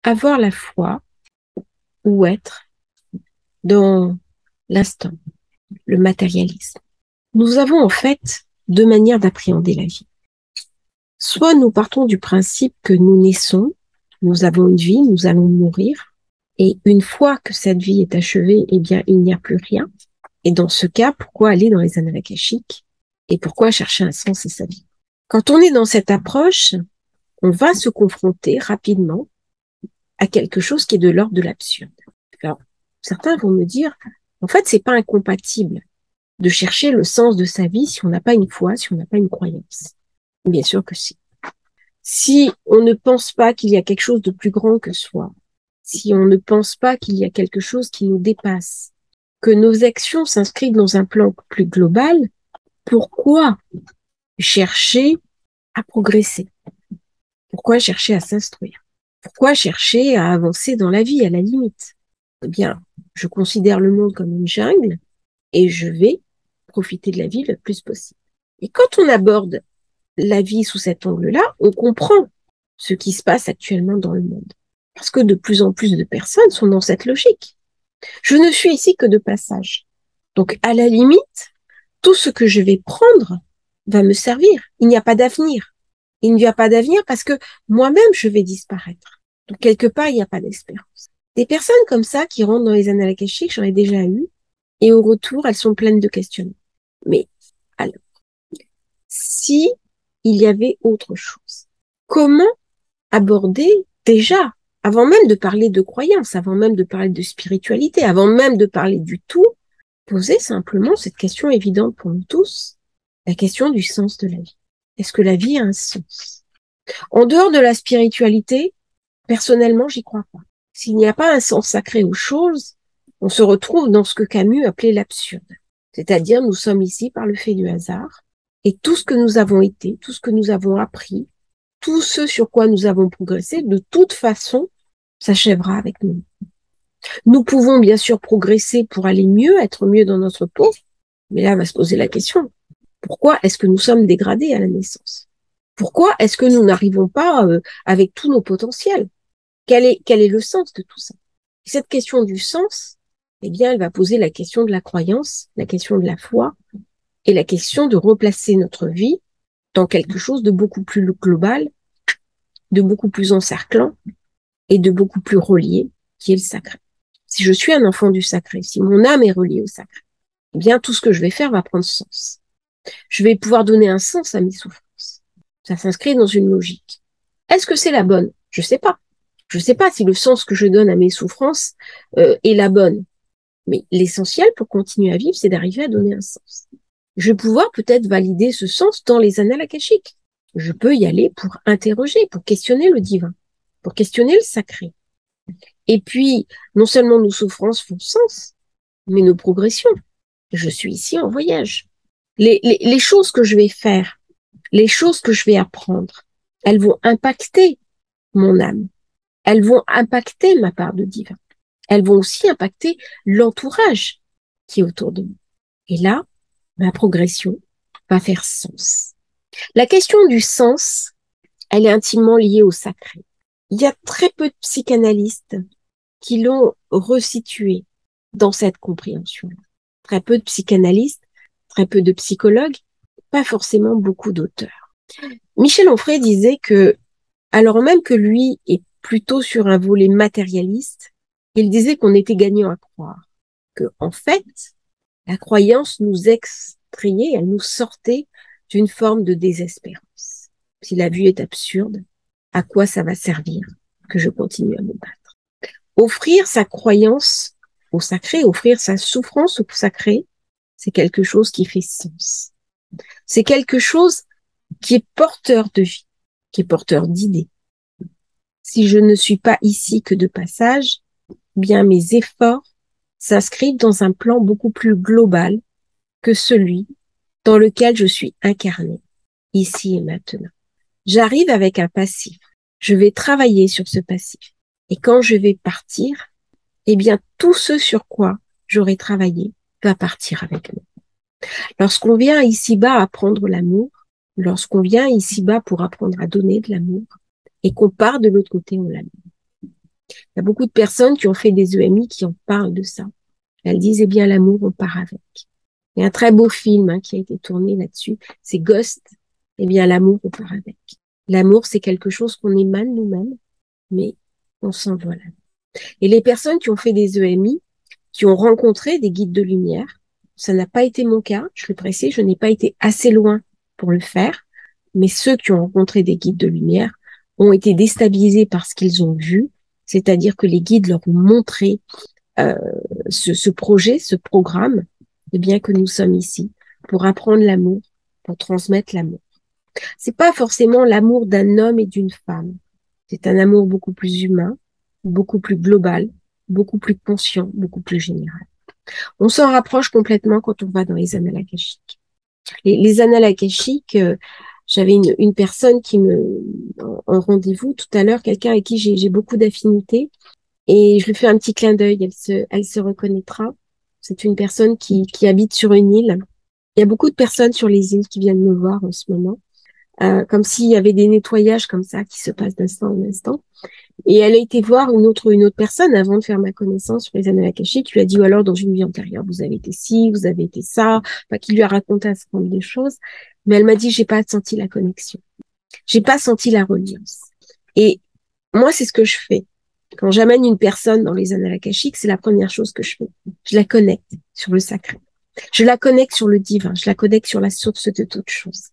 avoir la foi ou être dans l'instant, le matérialisme. Nous avons en fait deux manières d'appréhender la vie. Soit nous partons du principe que nous naissons, nous avons une vie, nous allons mourir, et une fois que cette vie est achevée, eh bien, il n'y a plus rien. Et dans ce cas, pourquoi aller dans les annales akashiques et pourquoi chercher un sens à sa vie? Quand on est dans cette approche, on va se confronter rapidement à quelque chose qui est de l'ordre de l'absurde. Alors, certains vont me dire, en fait, c'est pas incompatible de chercher le sens de sa vie si on n'a pas une foi, si on n'a pas une croyance. Bien sûr que si. Si on ne pense pas qu'il y a quelque chose de plus grand que soi, si on ne pense pas qu'il y a quelque chose qui nous dépasse, que nos actions s'inscrivent dans un plan plus global, pourquoi chercher à progresser? Pourquoi chercher à s'instruire? Pourquoi chercher à avancer dans la vie, à la limite? Eh bien, je considère le monde comme une jungle et je vais profiter de la vie le plus possible. Et quand on aborde la vie sous cet angle-là, on comprend ce qui se passe actuellement dans le monde. Parce que de plus en plus de personnes sont dans cette logique. Je ne suis ici que de passage. Donc, à la limite, tout ce que je vais prendre va me servir. Il n'y a pas d'avenir. Il n'y a pas d'avenir parce que moi-même, je vais disparaître. Donc, quelque part, il n'y a pas d'espérance. Des personnes comme ça qui rentrent dans les annales akashiques, j'en ai déjà eu, et au retour, elles sont pleines de questionnements. Mais, alors, si il y avait autre chose, comment aborder déjà, avant même de parler de croyance, avant même de parler de spiritualité, avant même de parler du tout, poser simplement cette question évidente pour nous tous, la question du sens de la vie. Est-ce que la vie a un sens? En dehors de la spiritualité, personnellement, j'y crois pas. S'il n'y a pas un sens sacré aux choses, on se retrouve dans ce que Camus appelait l'absurde. C'est-à-dire, nous sommes ici par le fait du hasard, et tout ce que nous avons été, tout ce que nous avons appris, tout ce sur quoi nous avons progressé, de toute façon, s'achèvera avec nous. Nous pouvons bien sûr progresser pour aller mieux, être mieux dans notre peau, mais là va se poser la question, pourquoi est-ce que nous sommes dégradés à la naissance? Pourquoi est-ce que nous n'arrivons pas avec tous nos potentiels? Quel est le sens de tout ça? Et cette question du sens, eh bien, elle va poser la question de la croyance, la question de la foi et la question de replacer notre vie dans quelque chose de beaucoup plus global, de beaucoup plus encerclant et de beaucoup plus relié, qui est le sacré. Si je suis un enfant du sacré, si mon âme est reliée au sacré, eh bien, tout ce que je vais faire va prendre sens. Je vais pouvoir donner un sens à mes souffrances. Ça s'inscrit dans une logique. Est-ce que c'est la bonne? Je sais pas. Je sais pas si le sens que je donne à mes souffrances est la bonne. Mais l'essentiel pour continuer à vivre, c'est d'arriver à donner un sens. Je vais pouvoir peut-être valider ce sens dans les annales akashiques. Je peux y aller pour interroger, pour questionner le divin, pour questionner le sacré. Et puis, non seulement nos souffrances font sens, mais nos progressions. Je suis ici en voyage. Les choses que je vais faire, les choses que je vais apprendre, elles vont impacter mon âme. Elles vont impacter ma part de divin. Elles vont aussi impacter l'entourage qui est autour de moi. Et là, ma progression va faire sens. La question du sens, elle est intimement liée au sacré. Il y a très peu de psychanalystes qui l'ont resitué dans cette compréhension-là. Très peu de psychanalystes, très peu de psychologues, pas forcément beaucoup d'auteurs. Michel Onfray disait que, alors même que lui est plutôt sur un volet matérialiste, il disait qu'on était gagnant à croire, que en fait, la croyance nous extrayait, elle nous sortait d'une forme de désespérance. Si la vie est absurde, à quoi ça va servir que je continue à me battre? Offrir sa croyance au sacré, offrir sa souffrance au sacré, c'est quelque chose qui fait sens. C'est quelque chose qui est porteur de vie, qui est porteur d'idées. Si je ne suis pas ici que de passage, bien mes efforts s'inscrivent dans un plan beaucoup plus global que celui dans lequel je suis incarnée, ici et maintenant. J'arrive avec un passif. Je vais travailler sur ce passif. Et quand je vais partir, eh bien, tout ce sur quoi j'aurai travaillé va partir avec moi. Lorsqu'on vient ici-bas apprendre l'amour, lorsqu'on vient ici-bas pour apprendre à donner de l'amour, et qu'on part de l'autre côté, on l'aime. Il y a beaucoup de personnes qui ont fait des EMI qui en parlent de ça. Elles disent, eh bien, l'amour, on part avec. Il y a un très beau film qui a été tourné là-dessus, c'est Ghost. Eh bien, l'amour, on part avec. L'amour, c'est quelque chose qu'on émane nous-mêmes, mais on s'envole. Et les personnes qui ont fait des EMI, qui ont rencontré des guides de lumière, ça n'a pas été mon cas, je le précise, je n'ai pas été assez loin pour le faire, mais ceux qui ont rencontré des guides de lumière ont été déstabilisés par ce qu'ils ont vu, c'est-à-dire que les guides leur ont montré euh, ce projet, ce programme, et bien que nous sommes ici pour apprendre l'amour, pour transmettre l'amour. C'est pas forcément l'amour d'un homme et d'une femme. C'est un amour beaucoup plus humain, beaucoup plus global, beaucoup plus conscient, beaucoup plus général. On s'en rapproche complètement quand on va dans les annales akashiques. Les annales akashiques, j'avais une personne qui en rendez-vous tout à l'heure, quelqu'un avec qui j'ai beaucoup d'affinités, et je lui fais un petit clin d'œil, elle se reconnaîtra. C'est une personne qui habite sur une île. Il y a beaucoup de personnes sur les îles qui viennent me voir en ce moment, comme s'il y avait des nettoyages comme ça qui se passent d'instant en instant. Et elle a été voir une autre personne avant de faire ma connaissance sur les annales akashiques, qui lui a dit, ou alors dans une vie antérieure, vous avez été ci, vous avez été ça, enfin, qui lui a raconté un certain nombre de choses. Mais elle m'a dit, j'ai pas senti la connexion. J'ai pas senti la reliance. Et moi, c'est ce que je fais. Quand j'amène une personne dans les annales akashiques, c'est la première chose que je fais. Je la connecte sur le sacré. Je la connecte sur le divin. Je la connecte sur la source de toutes choses.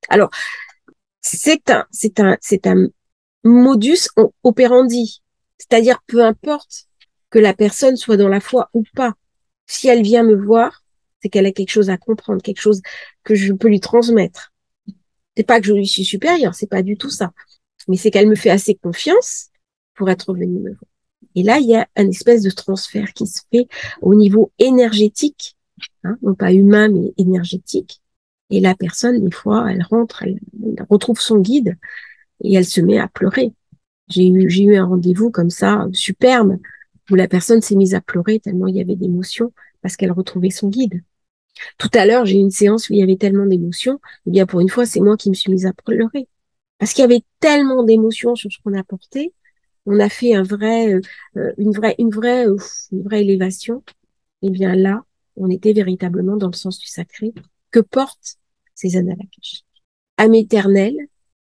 Alors, c'est un modus operandi. C'est-à-dire, peu importe que la personne soit dans la foi ou pas. Si elle vient me voir, c'est qu'elle a quelque chose à comprendre, quelque chose que je peux lui transmettre. C'est pas que je lui suis supérieure, c'est pas du tout ça. Mais c'est qu'elle me fait assez confiance pour être venue me voir. Et là, il y a un espèce de transfert qui se fait au niveau énergétique, non pas humain, mais énergétique. Et la personne, des fois, elle rentre, elle retrouve son guide et elle se met à pleurer. J'ai eu un rendez-vous comme ça, superbe, où la personne s'est mise à pleurer tellement il y avait d'émotions parce qu'elle retrouvait son guide. Tout à l'heure, j'ai eu une séance où il y avait tellement d'émotions. Eh bien, pour une fois, c'est moi qui me suis mise à pleurer. Parce qu'il y avait tellement d'émotions sur ce qu'on a porté. On a fait une vraie élévation. Et bien là, on était véritablement dans le sens du sacré que portent ces annales akashiques. Âme éternelle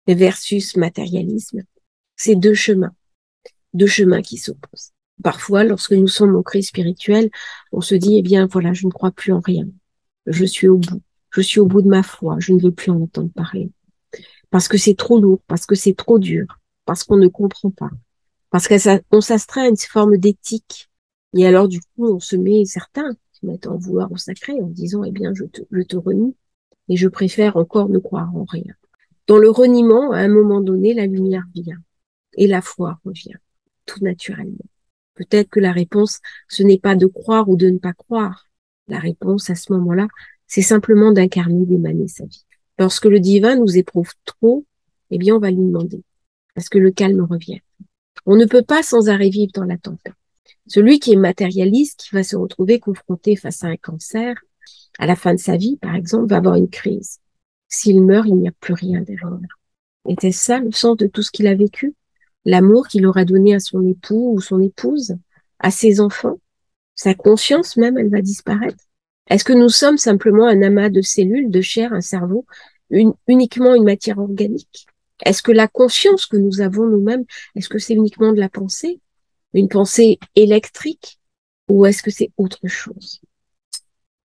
versus matérialisme, c'est deux chemins qui s'opposent. Parfois, lorsque nous sommes ancrés spirituels, on se dit, eh bien, voilà, je ne crois plus en rien. Je suis au bout. Je suis au bout de ma foi. Je ne veux plus en entendre parler. Parce que c'est trop lourd, parce que c'est trop dur, parce qu'on ne comprend pas, parce qu'on s'astreint à une forme d'éthique. Et alors, du coup, on se met, certains se mettent en vouloir au sacré en disant, eh bien, je te renie et je préfère encore ne croire en rien. Dans le reniement, à un moment donné, la lumière vient et la foi revient, tout naturellement. Peut-être que la réponse, ce n'est pas de croire ou de ne pas croire. La réponse, à ce moment-là, c'est simplement d'incarner, d'émaner sa vie. Lorsque le divin nous éprouve trop, eh bien, on va lui demander, parce que le calme revient. On ne peut pas sans arrêt vivre dans la tempête. Celui qui est matérialiste, qui va se retrouver confronté face à un cancer, à la fin de sa vie, par exemple, va avoir une crise. S'il meurt, il n'y a plus rien derrière. Était-ce ça le sens de tout ce qu'il a vécu? L'amour qu'il aura donné à son époux ou son épouse, à ses enfants, sa conscience même, elle va disparaître. Est-ce que nous sommes simplement un amas de cellules, de chair, un cerveau, uniquement une matière organique? Est-ce que la conscience que nous avons nous-mêmes, est-ce que c'est uniquement de la pensée, une pensée électrique, ou est-ce que c'est autre chose?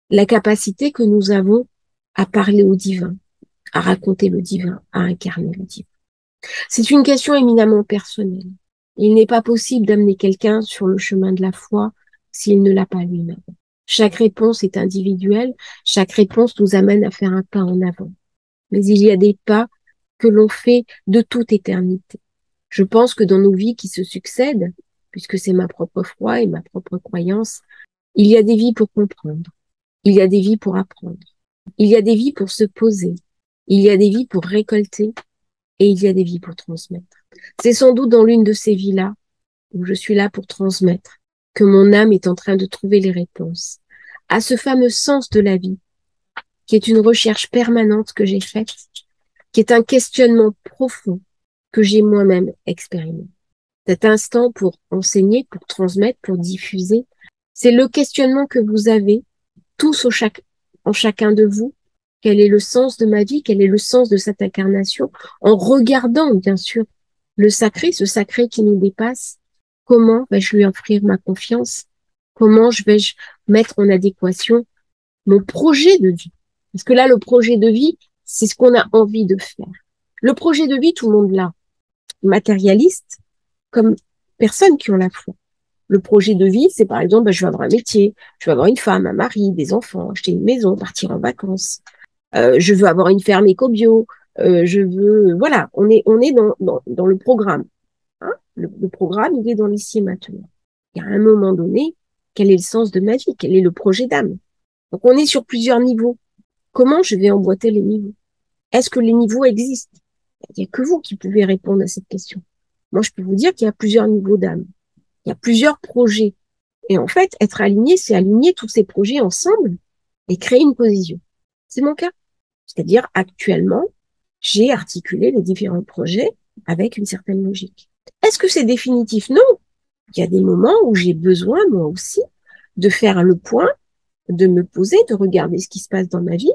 La capacité que nous avons à parler au divin, à raconter le divin, à incarner le divin. C'est une question éminemment personnelle. Il n'est pas possible d'amener quelqu'un sur le chemin de la foi s'il ne l'a pas lui-même. Chaque réponse est individuelle, chaque réponse nous amène à faire un pas en avant. Mais il y a des pas que l'on fait de toute éternité. Je pense que dans nos vies qui se succèdent, puisque c'est ma propre foi et ma propre croyance, il y a des vies pour comprendre, il y a des vies pour apprendre, il y a des vies pour se poser, il y a des vies pour récolter et il y a des vies pour transmettre. C'est sans doute dans l'une de ces vies-là, où je suis là pour transmettre, que mon âme est en train de trouver les réponses à ce fameux sens de la vie, qui est une recherche permanente que j'ai faite, qui est un questionnement profond que j'ai moi-même expérimenté. cet instant pour enseigner, pour transmettre, pour diffuser. C'est le questionnement que vous avez tous en chacun de vous. Quel est le sens de ma vie? Quel est le sens de cette incarnation? En regardant, bien sûr, le sacré, ce sacré qui nous dépasse. Comment vais-je lui offrir ma confiance? Comment vais-je mettre en adéquation mon projet de vie? Parce que là, le projet de vie, c'est ce qu'on a envie de faire. Le projet de vie, tout le monde l'a. Matérialiste, comme personne qui ont la foi. Le projet de vie, c'est par exemple, je veux avoir un métier, je veux avoir une femme, un mari, des enfants, acheter une maison, partir en vacances. Je veux avoir une ferme éco-bio. Je veux, voilà, on est dans le programme. Hein, le programme, il est dans l'ici et maintenant. Et à un moment donné, quel est le sens de ma vie? Quel est le projet d'âme? Donc, on est sur plusieurs niveaux. Comment je vais emboîter les niveaux? Est-ce que les niveaux existent? Il n'y a que vous qui pouvez répondre à cette question. Moi, je peux vous dire qu'il y a plusieurs niveaux d'âme. Il y a plusieurs projets. Et en fait, être aligné, c'est aligner tous ces projets ensemble et créer une cohésion. C'est mon cas. C'est-à-dire, actuellement, j'ai articulé les différents projets avec une certaine logique. Est-ce que c'est définitif? Non. Il y a des moments où j'ai besoin, moi aussi, de faire le point, de me poser, de regarder ce qui se passe dans ma vie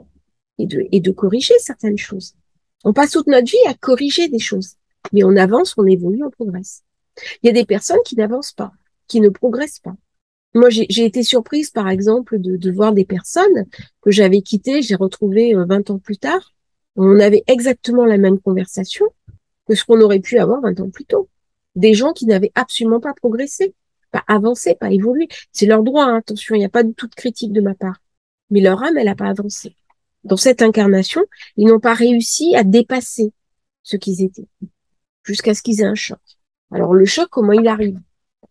et de corriger certaines choses. On passe toute notre vie à corriger des choses. Mais on avance, on évolue, on progresse. Il y a des personnes qui n'avancent pas, qui ne progressent pas. Moi, j'ai été surprise, par exemple, de voir des personnes que j'avais quittées, j'ai retrouvées 20 ans plus tard. On avait exactement la même conversation que ce qu'on aurait pu avoir 20 ans plus tôt. Des gens qui n'avaient absolument pas progressé, pas avancé, pas évolué. C'est leur droit, hein, attention, il n'y a pas du tout de critique de ma part. Mais leur âme, elle n'a pas avancé. Dans cette incarnation, ils n'ont pas réussi à dépasser ce qu'ils étaient, jusqu'à ce qu'ils aient un choc. Alors, le choc, comment il arrive?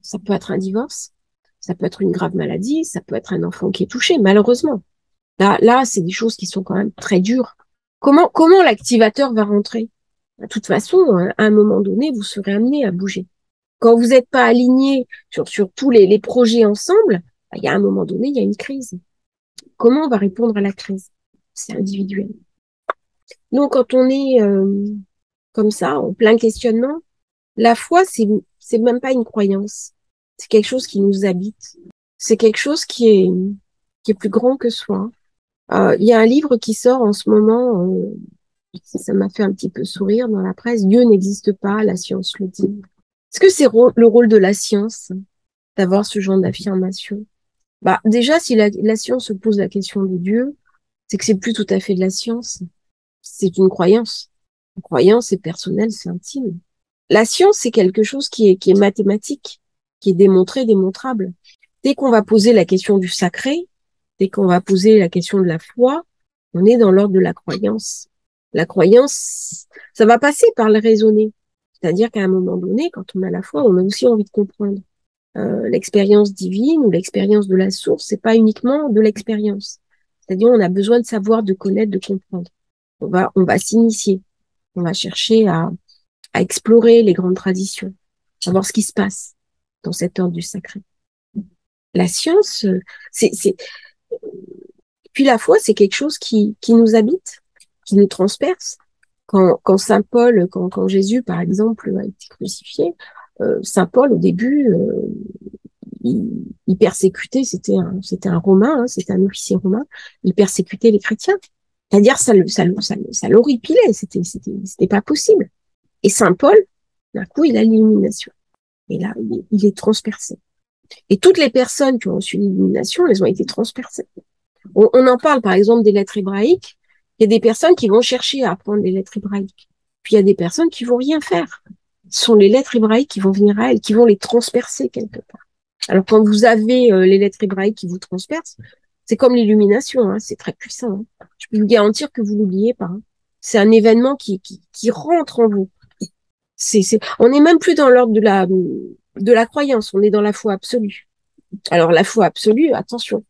Ça peut être un divorce, ça peut être une grave maladie, ça peut être un enfant qui est touché, malheureusement. Là, c'est des choses qui sont quand même très dures. Comment l'activateur va rentrer? De toute façon, à un moment donné, vous serez amené à bouger. Quand vous n'êtes pas aligné sur tous les projets ensemble, il y a un moment donné, il y a une crise. Comment on va répondre à la crise? C'est individuel. Donc, quand on est comme ça, en plein questionnement, la foi, c'est même pas une croyance. C'est quelque chose qui nous habite. C'est quelque chose qui est plus grand que soi. Il y a un livre qui sort en ce moment, ça m'a fait un petit peu sourire dans la presse. Dieu n'existe pas, la science le dit. Est-ce que c'est le rôle de la science d'avoir ce genre d'affirmation? Bah, déjà, si la science se pose la question de Dieu, c'est que c'est plus tout à fait de la science. C'est une croyance. Une croyance, c'est personnel, c'est intime. La science, c'est quelque chose qui est mathématique, qui est démontré, démontrable. Dès qu'on va poser la question du sacré, dès qu'on va poser la question de la foi, on est dans l'ordre de la croyance. La croyance, ça va passer par le raisonner. C'est-à-dire qu'à un moment donné, quand on a la foi, on a aussi envie de comprendre. L'expérience divine ou l'expérience de la source, c'est pas uniquement de l'expérience. C'est-à-dire, on a besoin de savoir, de connaître, de comprendre. On va s'initier. On va chercher à explorer les grandes traditions, savoir ce qui se passe dans cet ordre du sacré. La science, puis la foi, c'est quelque chose qui nous habite, qui nous transperce. Quand Saint Paul, quand Jésus, par exemple, a été crucifié, Saint Paul, au début, il persécutait, c'était un Romain, hein, c'était un officier romain, il persécutait les chrétiens. C'est-à-dire, ça l'horripilait, c'était pas possible. Et Saint Paul, d'un coup, il a l'illumination. Et là, il est transpercé. Et toutes les personnes qui ont reçu l'illumination, elles ont été transpercées. On en parle, par exemple, des lettres hébraïques. Il y a des personnes qui vont chercher à apprendre les lettres hébraïques. Puis il y a des personnes qui vont rien faire. Ce sont les lettres hébraïques qui vont venir à elles, qui vont les transpercer quelque part. Alors quand vous avez les lettres hébraïques qui vous transpercent, c'est comme l'illumination, hein, c'est très puissant. Hein. Je peux vous garantir que vous l'oubliez pas. Hein. C'est un événement qui rentre en vous. On n'est même plus dans l'ordre de la croyance, on est dans la foi absolue. Alors la foi absolue, attention,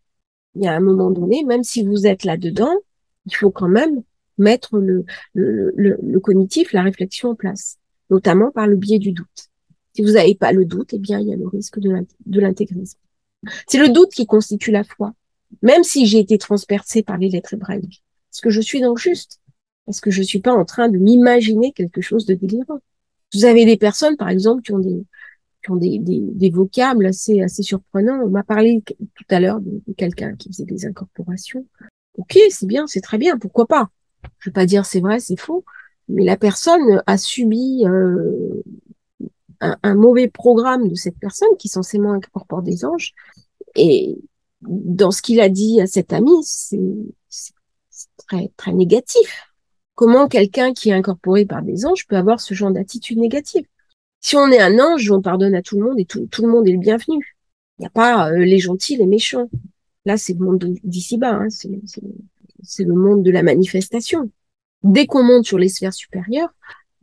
il y a un moment donné, même si vous êtes là-dedans, il faut quand même mettre le cognitif, la réflexion en place, notamment par le biais du doute. Si vous n'avez pas le doute, eh bien, il y a le risque de l'intégrisme. C'est le doute qui constitue la foi. Même si j'ai été transpercée par les lettres hébraïques, est-ce que je suis dans le juste? Est-ce que je suis pas en train de m'imaginer quelque chose de délirant? Vous avez des personnes, par exemple, qui ont des vocables assez surprenants. On m'a parlé tout à l'heure de quelqu'un qui faisait des incorporations. Ok, c'est bien, c'est très bien, pourquoi pas? Je veux pas dire c'est vrai, c'est faux, mais la personne a subi un mauvais programme de cette personne qui censément incorpore des anges. Et dans ce qu'il a dit à cet ami, c'est très, très négatif. Comment quelqu'un qui est incorporé par des anges peut avoir ce genre d'attitude négative? Si on est un ange, on pardonne à tout le monde et tout le monde est le bienvenu. Il n'y a pas les gentils, les méchants. Là, c'est le monde d'ici-bas, hein, c'est le monde de la manifestation. Dès qu'on monte sur les sphères supérieures,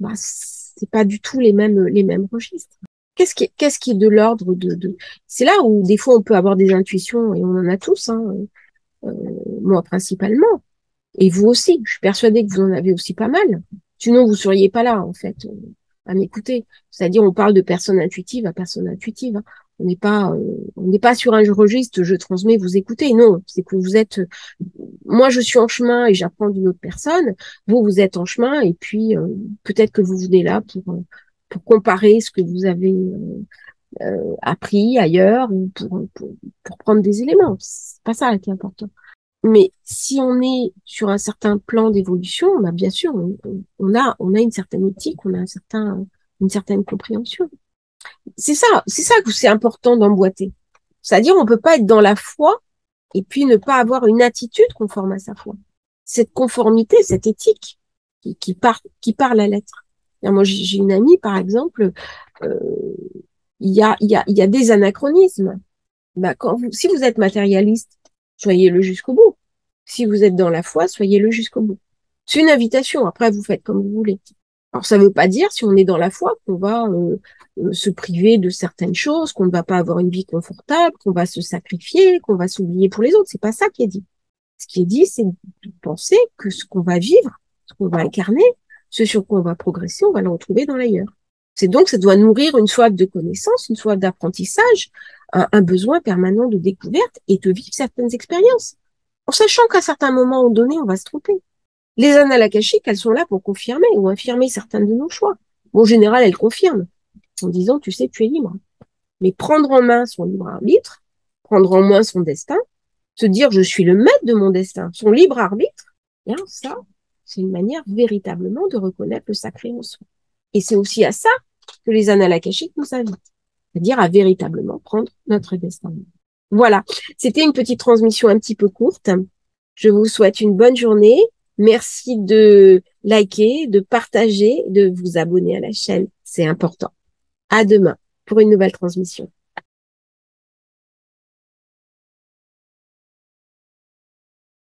bah, c'est pas du tout les mêmes registres. Qu'est-ce qui est de l'ordre c'est là où des fois on peut avoir des intuitions et on en a tous, hein, euh, moi principalement. Et vous aussi, je suis persuadée que vous en avez aussi pas mal. Sinon, vous seriez pas là, en fait, à m'écouter. C'est-à-dire, on parle de personne intuitive à personne intuitive, hein. On n'est pas sur un registre, je transmets, vous écoutez. Non, c'est que vous êtes, moi, je suis en chemin et j'apprends d'une autre personne. Vous êtes en chemin et puis, peut-être que vous venez là pour comparer ce que vous avez appris ailleurs ou pour prendre des éléments. C'est pas ça qui est important. Mais si on est sur un certain plan d'évolution, bah bien sûr, on a une certaine éthique, on a une certaine compréhension. C'est ça que c'est important d'emboîter. C'est-à-dire, on peut pas être dans la foi et puis ne pas avoir une attitude conforme à sa foi. Cette conformité, cette éthique qui parle à l'être. Moi, j'ai une amie, par exemple, euh, il y a des anachronismes. Bah, si vous êtes matérialiste, soyez-le jusqu'au bout. Si vous êtes dans la foi, soyez-le jusqu'au bout. C'est une invitation. Après, vous faites comme vous voulez. Alors, ça ne veut pas dire, si on est dans la foi, qu'on va se priver de certaines choses, qu'on ne va pas avoir une vie confortable, qu'on va se sacrifier, qu'on va s'oublier pour les autres. C'est pas ça qui est dit. Ce qui est dit, c'est de penser que ce qu'on va vivre, ce qu'on va incarner, ce sur quoi on va progresser, on va le retrouver dans l'ailleurs. C'est donc, ça doit nourrir une soif de connaissance, une soif d'apprentissage, un besoin permanent de découverte et de vivre certaines expériences. En sachant qu'à certains moments donnés, on va se tromper. Les annales akashiques, elles sont là pour confirmer ou infirmer certains de nos choix. Bon, en général, elles confirment en disant, tu sais, tu es libre. Mais prendre en main son libre arbitre, prendre en main son destin, se dire, je suis le maître de mon destin, son libre arbitre, bien, ça, c'est une manière véritablement de reconnaître le sacré en soi. Et c'est aussi à ça que les annales akashiques nous invitent, c'est-à-dire à véritablement prendre notre destin. Voilà, c'était une petite transmission un petit peu courte. Je vous souhaite une bonne journée. Merci de liker, de partager, de vous abonner à la chaîne. C'est important. À demain pour une nouvelle transmission.